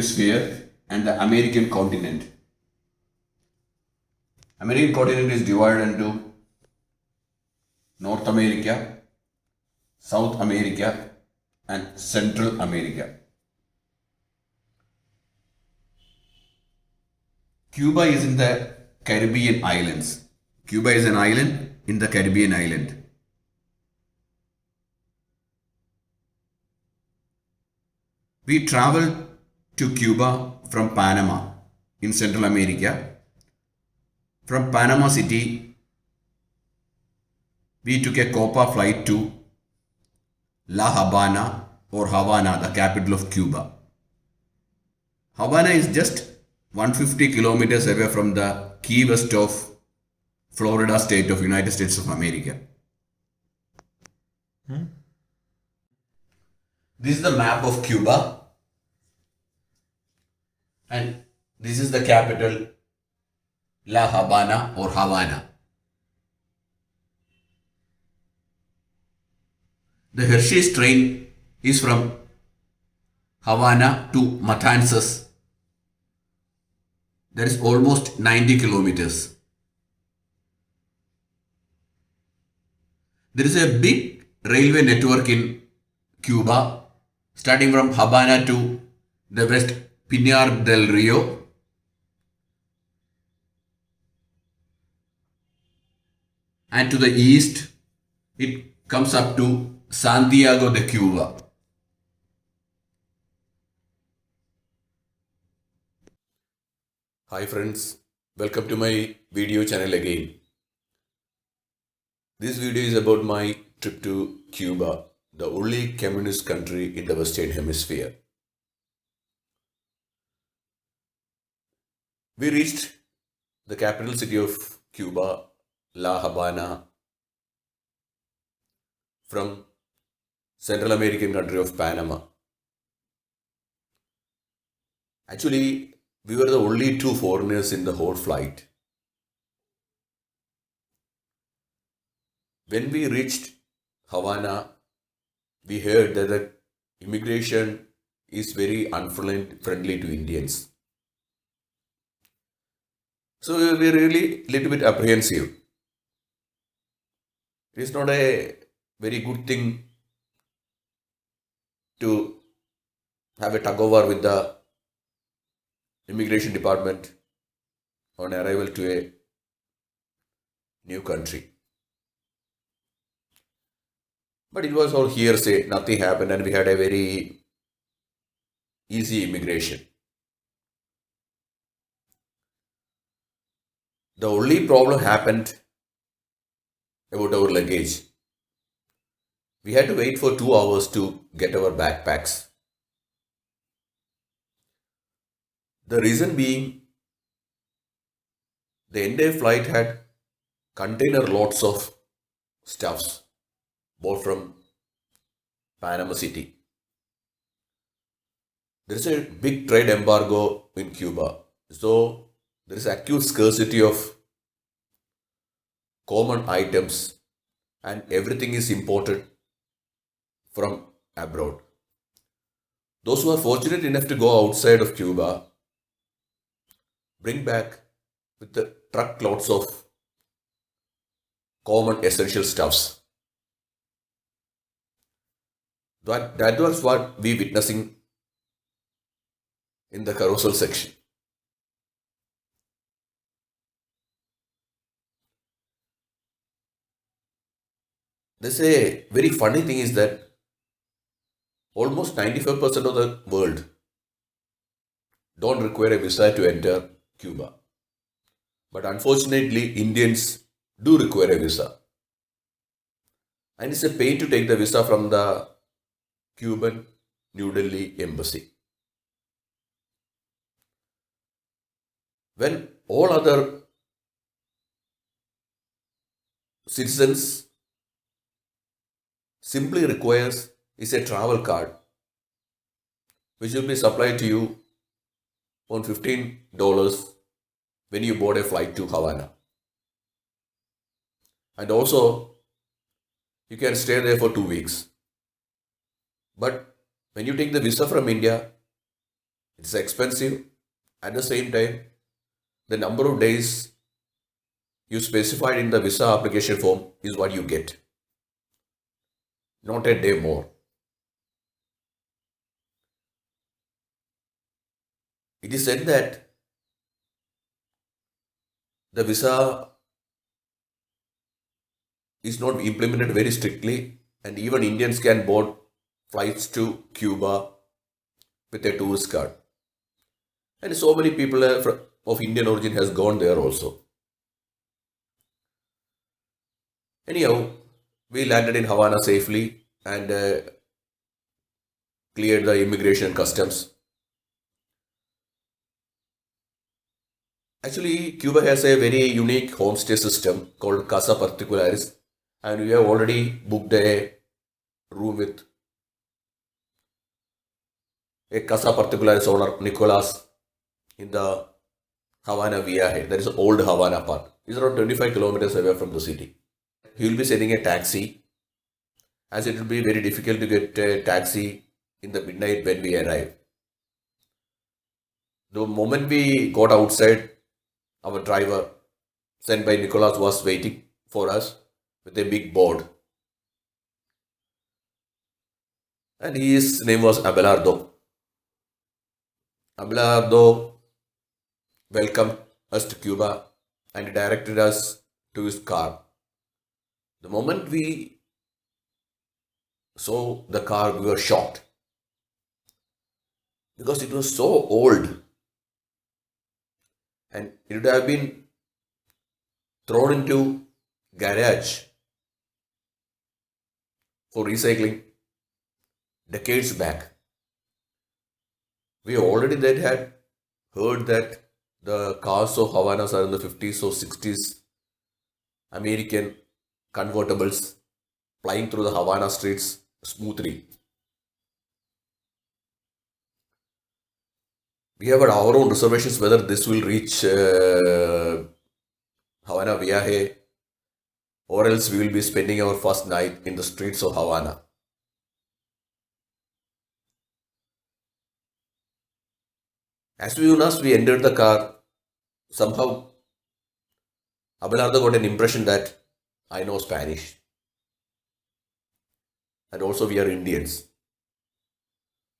Hemisphere and the American continent. American continent is divided into North America, South America and Central America. Cuba is in the Caribbean islands. Cuba is an island in the Caribbean island. We traveled to Cuba from Panama in Central America. From Panama City, we took a Copa flight to La Habana or Havana, the capital of Cuba. Havana is just 150 kilometers away from the Key West of Florida state of United States of America. This is the map of Cuba and this is the capital La Habana or Havana. The Hershey Train is from Havana to Matanczes. That is almost 90 kilometers. There is a big railway network in Cuba, starting from Havana to the west Pinar del Rio, and to the east it comes up to Santiago de Cuba. Hi friends, welcome to my video channel again. This video is about my trip to Cuba, the only communist country in the Western Hemisphere. We reached the capital city of Cuba, La Habana, from Central American country of Panama. Actually, we were the only two foreigners in the whole flight. When we reached Havana, we heard that the immigration is very unfriendly to Indians. So we were really a little bit apprehensive. It is not a very good thing to have a tug of war with the immigration department on arrival to a new country. But it was all hearsay, nothing happened, and we had a very easy immigration. The only problem happened about our luggage. We had to wait for 2 hours to get our backpacks. The reason being, the entire flight had container loads of stuffs bought from Panama City. There is a big trade embargo in Cuba, so there is acute scarcity of common items and everything is imported from abroad. Those who are fortunate enough to go outside of Cuba bring back with the truckloads of common essential stuffs. That was what we witnessing in the carousel section. There's a very funny thing is that almost 95% of the world don't require a visa to enter Cuba. But unfortunately, Indians do require a visa. And it's a pain to take the visa from the Cuban New Delhi embassy. When all other citizens simply requires is a travel card which will be supplied to you on $15 when you board a flight to Havana. And also, you can stay there for 2 weeks. But when you take the visa from India, It's expensive. At the same time, the number of days you specified in the visa application form is what you get, not a day more. It is said that the visa is not implemented very strictly, and even Indians can board flights to Cuba with a tourist card. And so many people of Indian origin has gone there also. Anyhow, we landed in Havana safely and cleared the immigration customs. Actually, Cuba has a very unique homestay system called Casa Particularis, and we have already booked a room with a Casa Particularis owner, Nicolas, in the Havana Viaje. That is the old Havana part. It's around 25 kilometers away from the city. He will be sending a taxi, as it will be very difficult to get a taxi in the midnight when we arrive. The moment we got outside, our driver, sent by Nicolas, was waiting for us with a big board. And his name was Abelardo. Abelardo welcomed us to Cuba and directed us to his car. The moment we saw the car, we were shocked because it was so old and it would have been thrown into garage for recycling decades back. We already then had heard that the cars of Havanas are in the 50s or 60s, American convertibles flying through the Havana streets smoothly. We have our own reservations whether this will reach Havana Viaje, or else we will be spending our first night in the streets of Havana. As soon as we entered the car, somehow Abelardo got an impression that I know Spanish. And also we are Indians.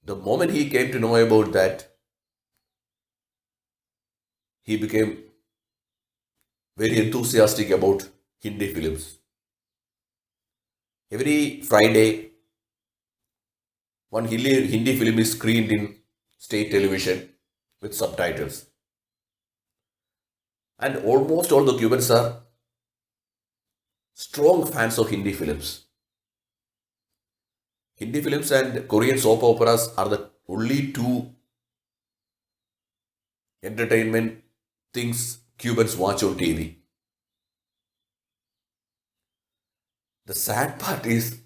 The moment he came to know about that, he became very enthusiastic about Hindi films. Every Friday, one Hindi film is screened in state television with subtitles. And almost all the Cubans are strong fans of Hindi films. Hindi films and Korean soap operas are the only two entertainment things Cubans watch on TV. The sad part is,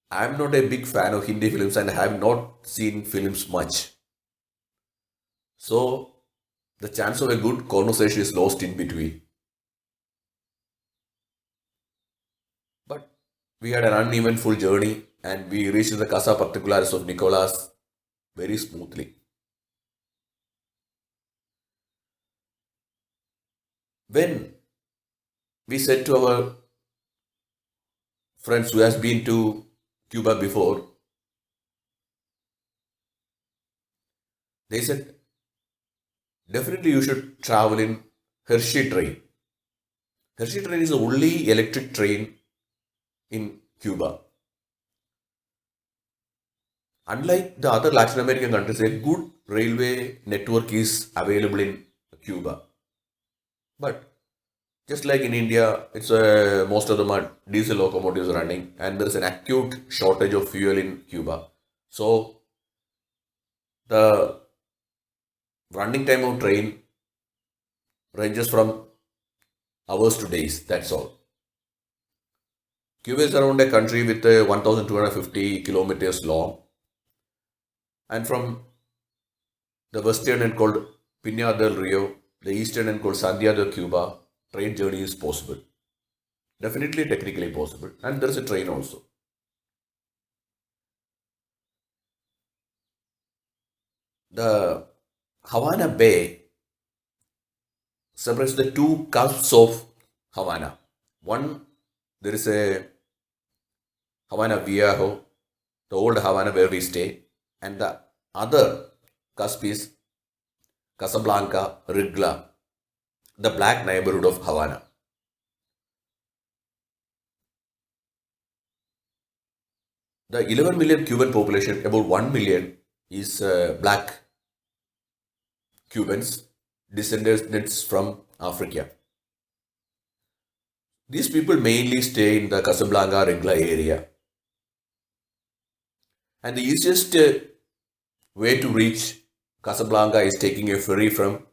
I am not a big fan of Hindi films and I have not seen films much. So, the chance of a good conversation is lost in between. But we had an uneventful journey and we reached the Casa Particularis of Nicolas very smoothly. When we said to our friends who has been to Cuba before, they said, definitely you should travel in Hershey Train. Hershey Train is the only electric train in Cuba. Unlike the other Latin American countries, a good railway network is available in Cuba. But just like in India, it's most of them are diesel locomotives running, and there is an acute shortage of fuel in Cuba. So the running time of train ranges from hours to days. That's all. Cuba is around a country with 1,250 kilometers long, and from the western end called Pinar del Rio, the eastern end called Santiago de Cuba, train journey is possible. Definitely technically possible. And there is a train also. The Havana Bay separates the two cusps of Havana. One, there is a Havana Viejo, the old Havana where we stay, and the other cusp is Casablanca, Rigla, the black neighborhood of Havana. The 11 million Cuban population, about 1 million is black Cubans, descendants from Africa. These people mainly stay in the Casablanca, Rigla area. And the easiest way to reach Casablanca is taking a ferry from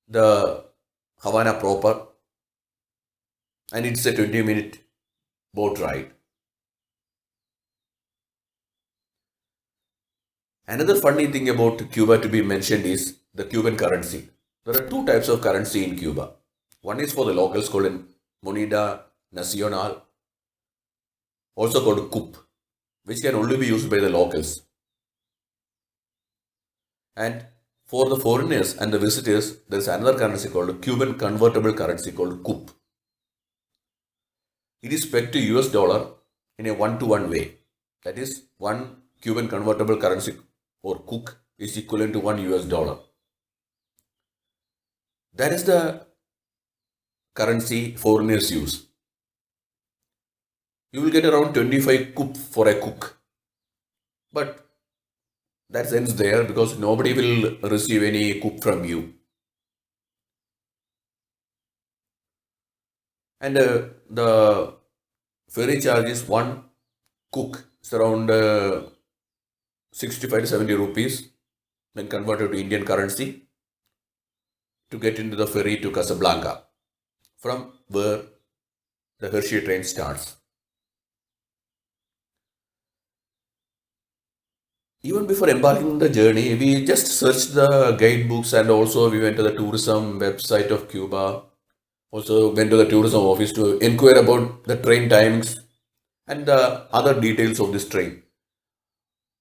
the Havana proper, and it's a 20-minute boat ride. Another funny thing about Cuba to be mentioned is the Cuban currency. There are two types of currency in Cuba. One is for the locals called Moneda Nacional, also called CUP, which can only be used by the locals. And for the foreigners and the visitors, there is another currency called Cuban convertible currency called CUP. It is pegged to US dollar in a one-to-one way. That is, one Cuban convertible currency or CUC is equivalent to one US dollar. That is the currency foreigners use. You will get around 25 CUP for a cook. But that ends there because nobody will receive any CUP from you. And the ferry charge is one cook. It's around 65 to 70 rupees when converted to Indian currency to get into the ferry to Casablanca, from where the Hershey train starts. Even before embarking on the journey, we just searched the guidebooks and also we went to the tourism website of Cuba. Also went to the tourism office to inquire about the train timings and the other details of this train.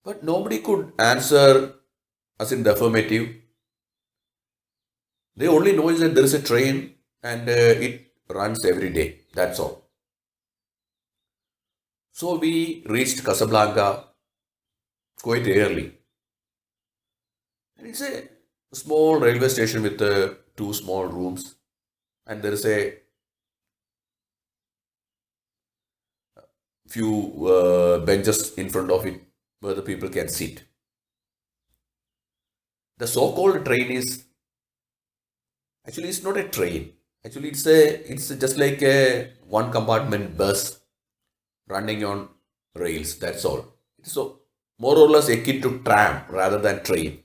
But nobody could answer us in the affirmative. They only know is that there is a train and it runs every day. That's all. So we reached Casablanca quite early. And it's a small railway station with two small rooms, and there is a few benches in front of it where the people can sit. The so-called train is actually it's not a train. Actually, it's just like a one compartment bus running on rails. That's all. So more or less akin to tram rather than train.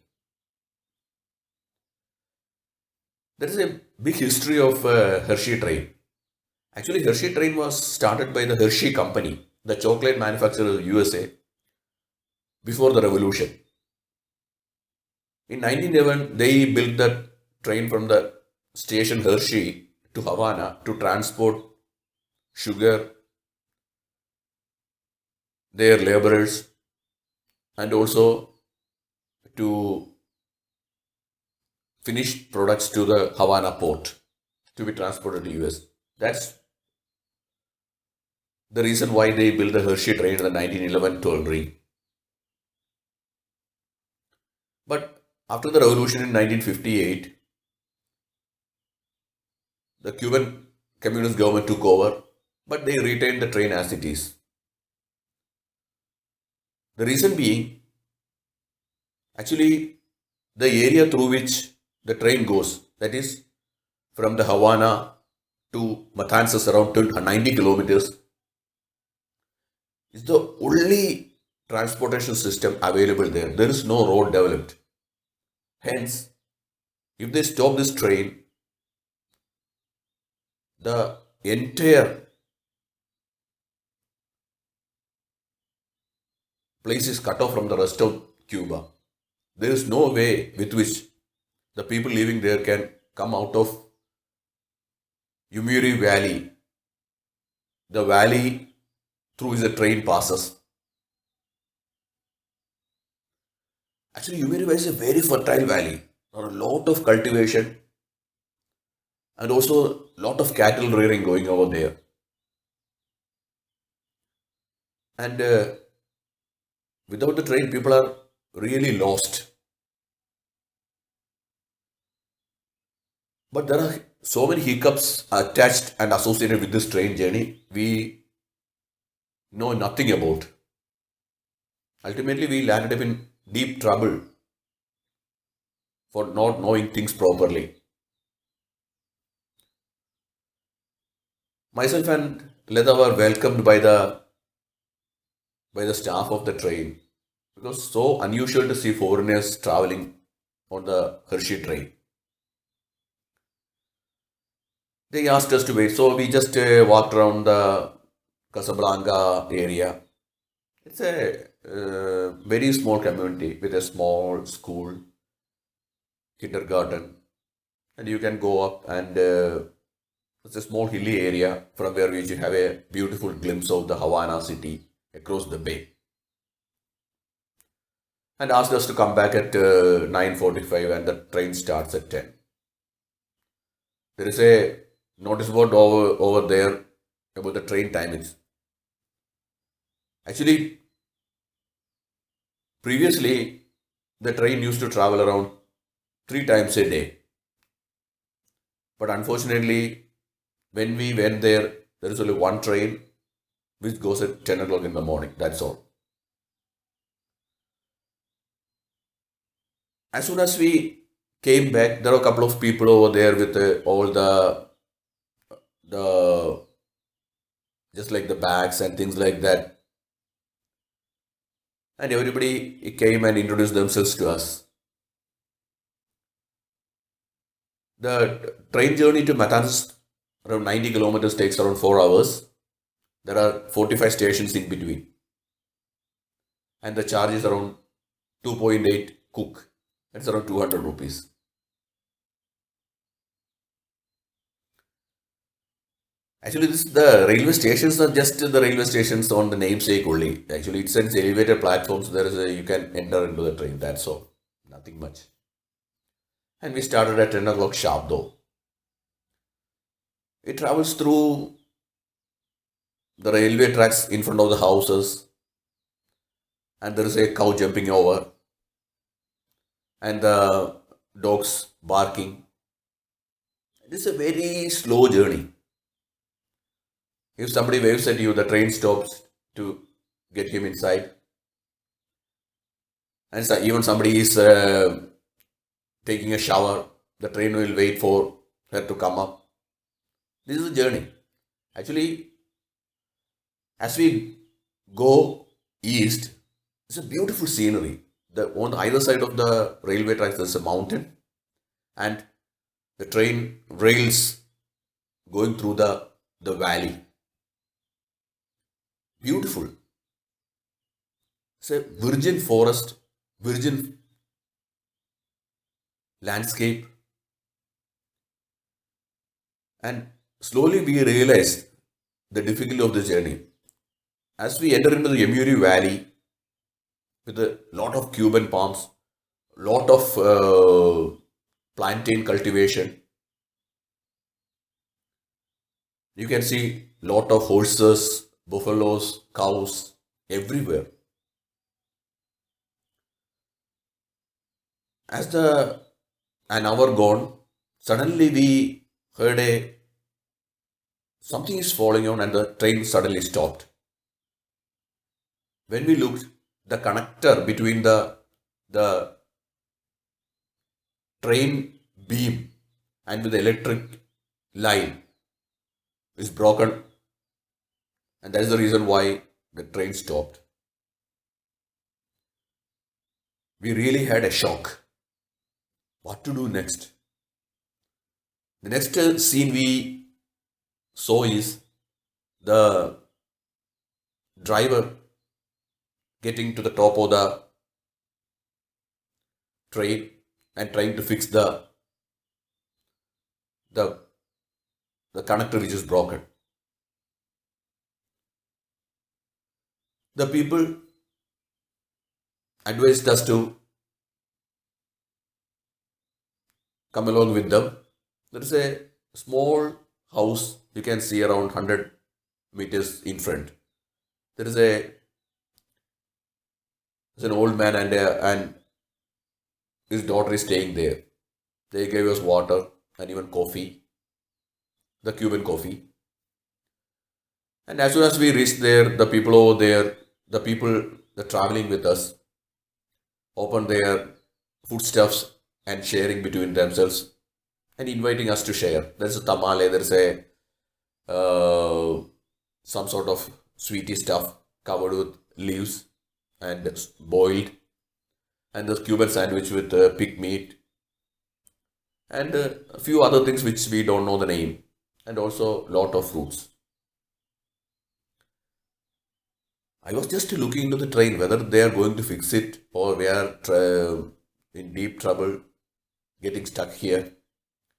There is a big history of Hershey Train. Actually, Hershey Train was started by the Hershey Company, the chocolate manufacturer of USA, before the revolution. In 1911, they built the train from the station Hershey to Havana to transport sugar, their laborers, and also to finished products to the Havana port to be transported to US. That's the reason why they built the Hershey train in the 1911 toll ring. But after the revolution in 1958, the Cuban communist government took over, but they retained the train as it is. The reason being, actually, the area through which the train goes, that is from the Havana to Matanczes, around 90 kilometers, is the only transportation system available there. There is no road developed. Hence, if they stop this train, the entire place is cut off from the rest of Cuba. There is no way with which the people living there can come out of Yumiri Valley, the valley through which the train passes. Actually, Humiri Valley is a very fertile valley. There are a lot of cultivation and also a lot of cattle rearing going over there. And without the train, people are really lost. But there are so many hiccups attached and associated with this train journey we know nothing about. Ultimately, we landed up in deep trouble for not knowing things properly. Myself and Leda were welcomed by the staff of the train. It was so unusual to see foreigners traveling on the Hershey train. They asked us to wait, so we just walked around the Casablanca area. It's a very small community with a small school, kindergarten, and you can go up and it's a small hilly area from where we have a beautiful glimpse of the Havana city across the bay. And asked us to come back at 9:45 and the train starts at 10. There is a notice board over there about the train timings. Actually, previously the train used to travel around 3 times a day. But unfortunately, when we went there, there is only one train which goes at 10 o'clock in the morning. That's all. As soon as we came back, there were a couple of people over there with all the just like the bags and things like that. And everybody came and introduced themselves to us. The train journey to Matanczes, around 90 kilometers, takes around 4 hours. There are 45 stations in between. And the charge is around 2.8 cook. That's around 200 rupees. Actually, the railway stations are just the railway stations on the namesake only. Actually, it's an elevated platform, so you can enter into the train. That's all. Nothing much. And we started at 10 o'clock sharp though. It travels through the railway tracks in front of the houses, and there is a cow jumping over, and the dogs barking. It is a very slow journey. If somebody waves at you, the train stops to get him inside. And so even somebody is taking a shower, the train will wait for her to come up. This is a journey. Actually, as we go east, it's a beautiful scenery. On either side of the railway tracks, there's a mountain, and the train rails going through the valley. Beautiful. It's a virgin forest, virgin landscape, and slowly we realized the difficulty of the journey. As we enter into the Yamuri Valley with a lot of Cuban palms, lot of plantain cultivation, you can see lot of horses, buffaloes, cows everywhere. As an hour gone, suddenly we heard something is falling on and the train suddenly stopped. When we looked, the connector between the train beam and with the electric line is broken, and that is the reason why the train stopped. We really had a shock. What to do next? The next scene we saw is the driver getting to the top of the train and trying to fix the, the connector which is broken. The people advised us to come along with them. There is a small house you can see around 100 meters in front. There is an old man and his daughter is staying there. They gave us water and even coffee, the Cuban coffee. And as soon as we reached there, the people over there, the people that traveling with us, opened their foodstuffs and sharing between themselves and inviting us to share. There's a tamale, there's a some sort of sweety stuff covered with leaves and boiled, and the Cuban sandwich with pig meat and a few other things which we don't know the name, and also lot of fruits. I was just looking into the train whether they are going to fix it or we are in deep trouble getting stuck here.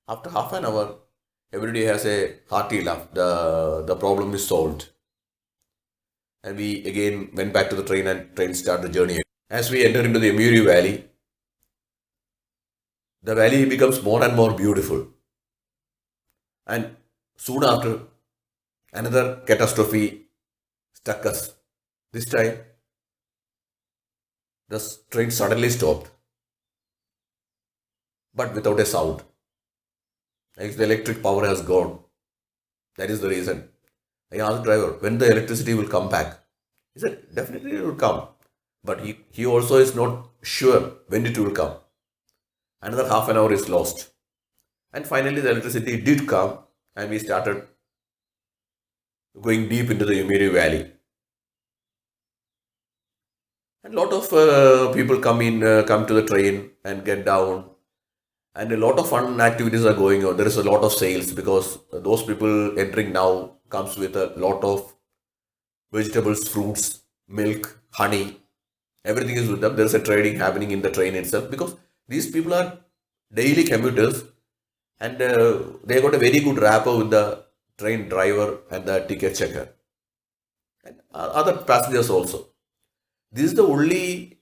After half an hour, everybody has a hearty laugh. The problem is solved. And we again went back to the train and train started the journey. As we enter into the Emuri Valley, the valley becomes more and more beautiful. And soon after, another catastrophe struck us. This time, the train suddenly stopped, but without a sound. Like the electric power has gone. That is the reason. I asked the driver, when the electricity will come back? He said, definitely it will come. But he also is not sure when it will come. Another half an hour is lost. And finally the electricity did come and we started going deep into the Emiri Valley. And a lot of people come to the train and get down, and a lot of fun activities are going on. There is a lot of sales because those people entering now comes with a lot of vegetables, fruits, milk, honey. Everything is with them. There is a trading happening in the train itself because these people are daily commuters and they got a very good rapport with the train driver and the ticket checker and other passengers also. This is the only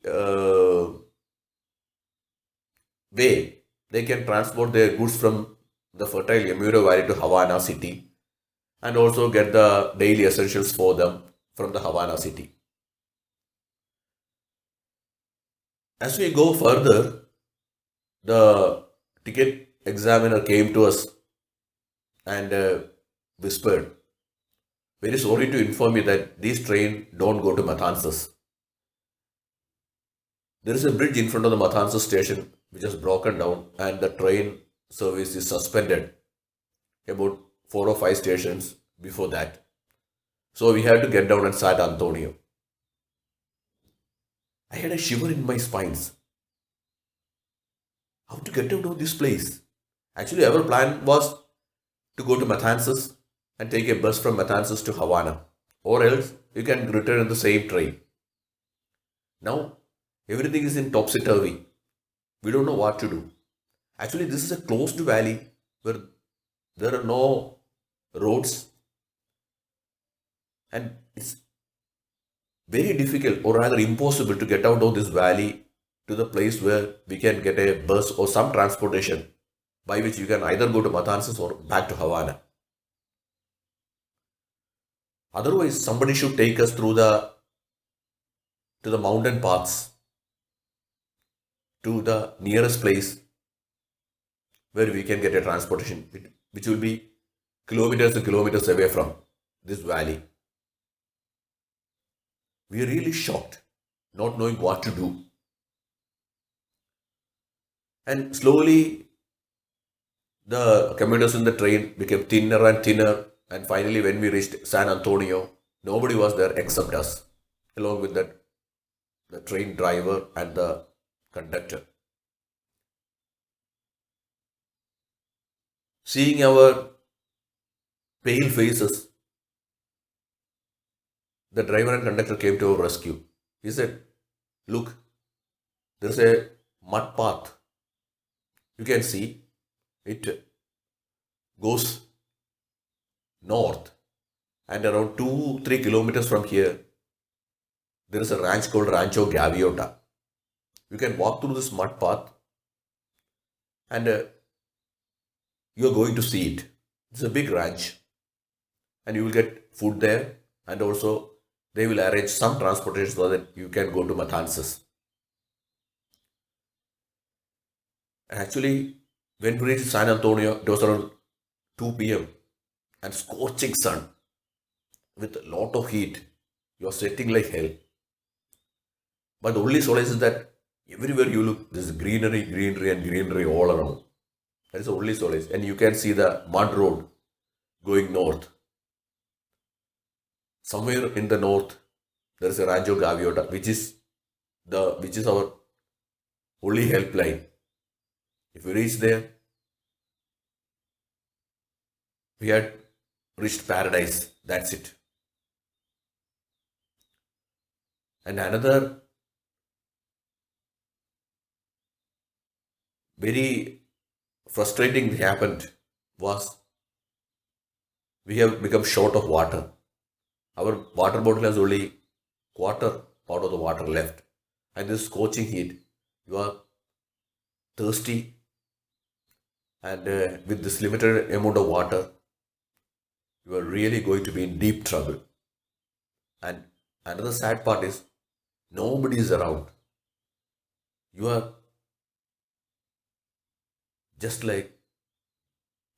way they can transport their goods from the fertile Yamuro Valley to Havana city and also get the daily essentials for them from the Havana city. As we go further, the ticket examiner came to us and whispered, very sorry to inform you that these trains don't go to Matanczes. There is a bridge in front of the Matanczes station which is broken down and the train service is suspended about 4 or 5 stations before that. So we had to get down at San Antonio. I had a shiver in my spines. How to get out of this place? Actually, our plan was to go to Matanzas and take a bus from Matanzas to Havana, or else you can return in the same train. Now, everything is in topsy-turvy. We don't know what to do. Actually, this is a closed valley where there are no roads and it's very difficult or rather impossible to get out of this valley to the place where we can get a bus or some transportation by which you can either go to Matanzas or back to Havana. Otherwise, somebody should take us through to the mountain paths to the nearest place where we can get a transportation, which will be kilometers and kilometers away from this valley. We are really shocked, not knowing what to do. And slowly, the commuters in the train became thinner and thinner. And finally, when we reached San Antonio, nobody was there except us, along with the train driver and the conductor. Seeing our pale faces, the driver and conductor came to our rescue. He said, look, there's a mud path. You can see it goes north and around 2-3 kilometers from here, there is a ranch called Rancho Gaviota. You can walk through this mud path and you're going to see it. It's a big ranch, and you will get food there, and also they will arrange some transportation so that you can go to Matanczes. Actually, when we reached San Antonio, it was around 2 p.m. and scorching sun with a lot of heat. You are sweating like hell. But the only solace is that everywhere you look, there's greenery, greenery, and greenery all around. That is the only solace. And you can see the mud road going north. Somewhere in the north, there is a Rancho Gaviota, which is our only helpline. If we reach there, we had reached paradise. That's it. And another very frustrating thing happened was we have become short of water. Our water bottle has only quarter part of the water left. And this scorching heat, you are thirsty, and with this limited amount of water, you are really going to be in deep trouble. And another sad part is nobody is around. You are just like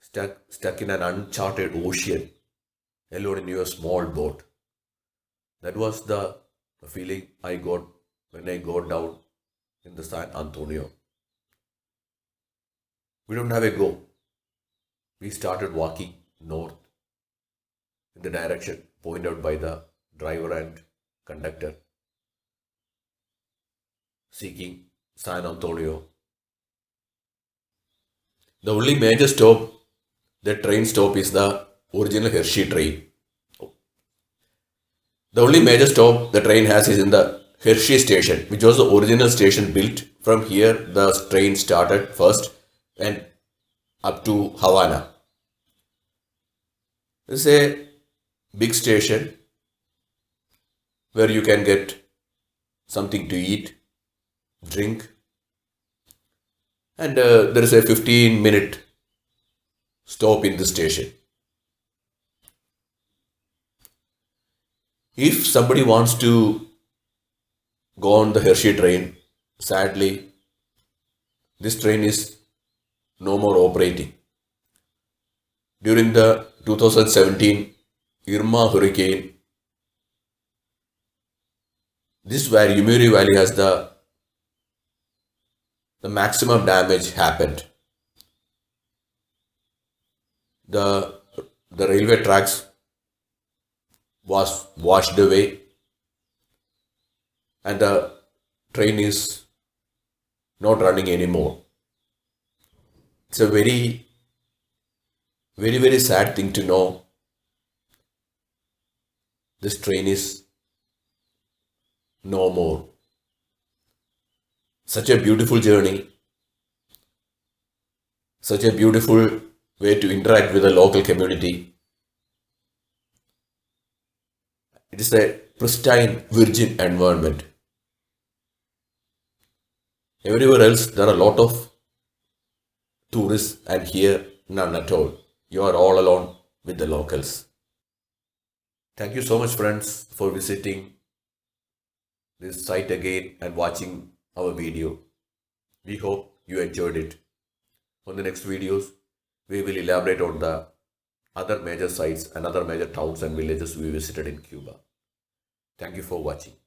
stuck in an uncharted ocean, alone in your small boat. That was the feeling I got when I got down in the San Antonio. We don't have a go. We started walking north in the direction pointed out by the driver and conductor, seeking San Antonio. The only major stop, the train stop, is the original Hershey Train. The only major stop the train has is in the Hershey station, which was the original station built. From here, the train started first and up to Havana. This is a big station where you can get something to eat, drink, and there is a 15-minute stop in the station. If somebody wants to go on the Hershey train, sadly, this train is no more operating. During the 2017 Irma hurricane, this Yumiri Valley has the maximum damage happened. The railway tracks was washed away, and the train is not running anymore. It's a very, very, very sad thing to know. This train is no more. Such a beautiful journey, such a beautiful way to interact with the local community. It is a pristine, virgin environment. Everywhere else, there are a lot of tourists, and here, none at all. You are all alone with the locals. Thank you so much, friends, for visiting this site again and watching our video. We hope you enjoyed it. On the next videos, we will elaborate on the other major sites and other major towns and villages we visited in Cuba. Thank you for watching.